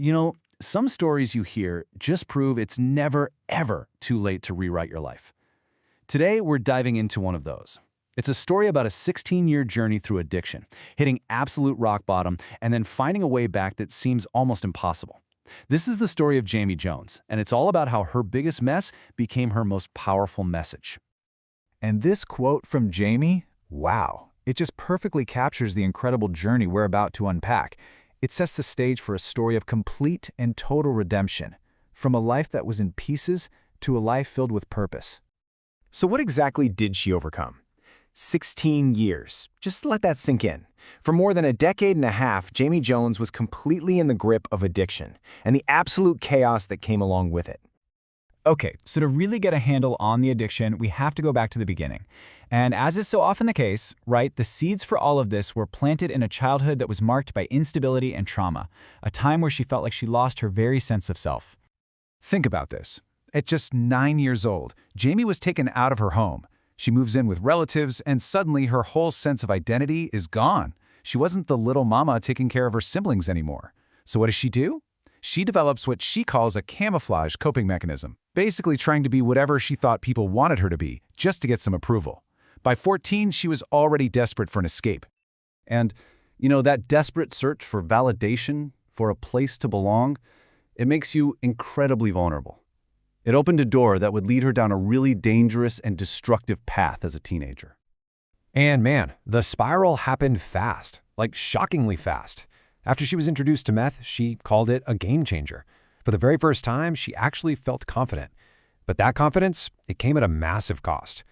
You know, some stories you hear just prove it's never, ever too late to rewrite your life. Today, we're diving into one of those. It's a story about a 16-year journey through addiction, hitting absolute rock bottom, and then finding a way back that seems almost impossible. This is the story of Jamie Jones, and it's all about how her biggest mess became her most powerful message. And this quote from Jamie, wow, it just perfectly captures the incredible journey we're about to unpack. It sets the stage for a story of complete and total redemption, from a life that was in pieces to a life filled with purpose. So what exactly did she overcome? 16 years. Just let that sink in. For more than a decade and a half, Jamie Jones was completely in the grip of addiction and the absolute chaos that came along with it. Okay, so to really get a handle on the addiction, we have to go back to the beginning. And as is so often the case, right, the seeds for all of this were planted in a childhood that was marked by instability and trauma, a time where she felt like she lost her very sense of self. Think about this. At just 9 years old, Jamie was taken out of her home. She moves in with relatives, and suddenly her whole sense of identity is gone. She wasn't the little mama taking care of her siblings anymore. So what does she do? She develops what she calls a camouflage coping mechanism, basically trying to be whatever she thought people wanted her to be, just to get some approval. By 14, she was already desperate for an escape. And, that desperate search for validation, for a place to belong, it makes you incredibly vulnerable. It opened a door that would lead her down a really dangerous and destructive path as a teenager. And man, the spiral happened fast, like shockingly fast. After she was introduced to meth, she called it a game changer. For the very first time, she actually felt confident. But that confidence, it came at a massive cost.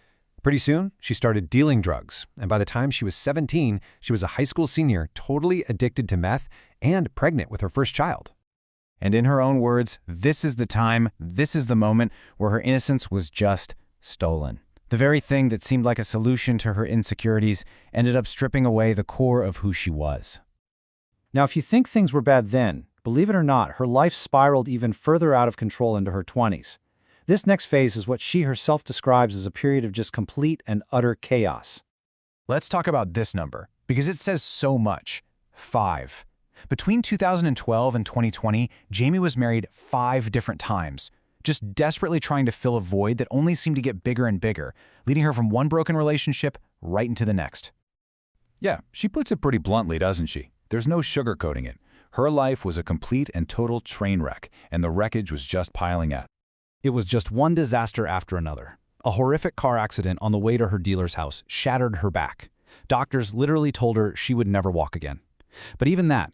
Pretty soon, she started dealing drugs, and by the time she was 17, she was a high school senior, totally addicted to meth and pregnant with her first child. And in her own words, this is the time, this is the moment where her innocence was just stolen. The very thing that seemed like a solution to her insecurities ended up stripping away the core of who she was. Now, if you think things were bad then, believe it or not, her life spiraled even further out of control into her 20s. This next phase is what she herself describes as a period of just complete and utter chaos. Let's talk about this number, because it says so much. 5. Between 2012 and 2020, Jamie was married 5 different times, just desperately trying to fill a void that only seemed to get bigger and bigger, leading her from one broken relationship right into the next. Yeah, she puts it pretty bluntly, doesn't she? There's no sugarcoating it. Her life was a complete and total train wreck, and the wreckage was just piling up. It was just one disaster after another. A horrific car accident on the way to her dealer's house shattered her back. Doctors literally told her she would never walk again. But even that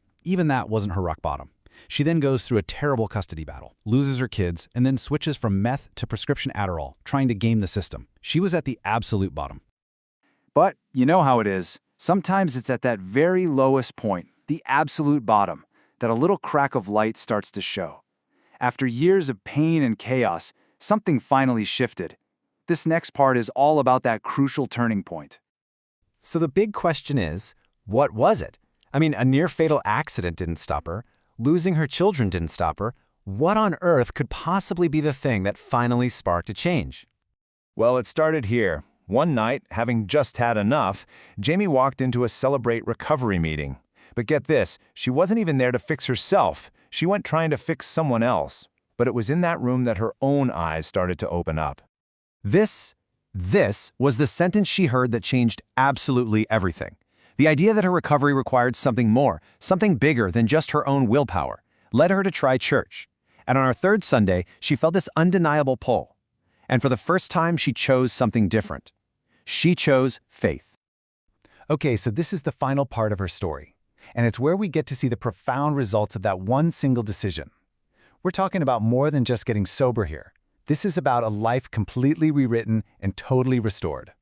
wasn't her rock bottom. She then goes through a terrible custody battle, loses her kids, and then switches from meth to prescription Adderall, trying to game the system. She was at the absolute bottom. But you know how it is. Sometimes it's at that very lowest point, the absolute bottom, that a little crack of light starts to show. After years of pain and chaos, something finally shifted. This next part is all about that crucial turning point. So the big question is, what was it? I mean, a near-fatal accident didn't stop her. Losing her children didn't stop her. What on earth could possibly be the thing that finally sparked a change? Well, it started here. One night, having just had enough, Jamie walked into a Celebrate Recovery meeting. But get this, she wasn't even there to fix herself. She went trying to fix someone else. But it was in that room that her own eyes started to open up. This was the sentence she heard that changed absolutely everything. The idea that her recovery required something more, something bigger than just her own willpower, led her to try church. And on our third Sunday, she felt this undeniable pull. And for the first time, she chose something different. She chose faith. Okay, so this is the final part of her story. And it's where we get to see the profound results of that one single decision. We're talking about more than just getting sober here. This is about a life completely rewritten and totally restored.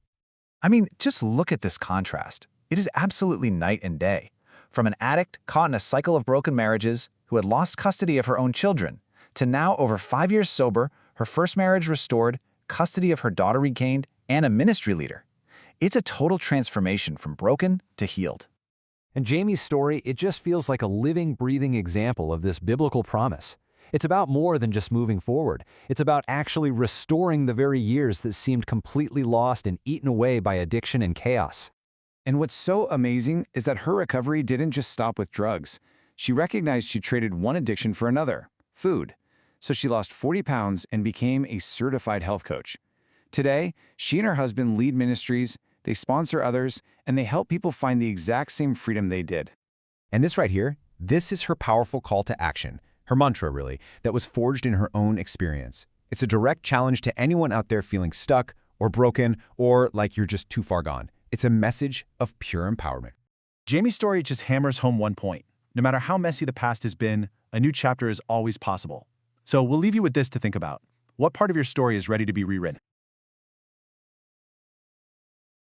I mean, just look at this contrast. It is absolutely night and day. From an addict caught in a cycle of broken marriages who had lost custody of her own children, to now over 5 years sober, her first marriage restored, custody of her daughter regained, and a ministry leader. It's a total transformation from broken to healed. And Jamie's story, it just feels like a living, breathing example of this biblical promise. It's about more than just moving forward. It's about actually restoring the very years that seemed completely lost and eaten away by addiction and chaos. And what's so amazing is that her recovery didn't just stop with drugs. She recognized she traded one addiction for another, food. So she lost 40 pounds and became a certified health coach. Today, she and her husband lead ministries, they sponsor others, and they help people find the exact same freedom they did. And this right here, this is her powerful call to action, her mantra really, that was forged in her own experience. It's a direct challenge to anyone out there feeling stuck or broken or like you're just too far gone. It's a message of pure empowerment. Jamie's story just hammers home one point. No matter how messy the past has been, a new chapter is always possible. So we'll leave you with this to think about. What part of your story is ready to be rewritten?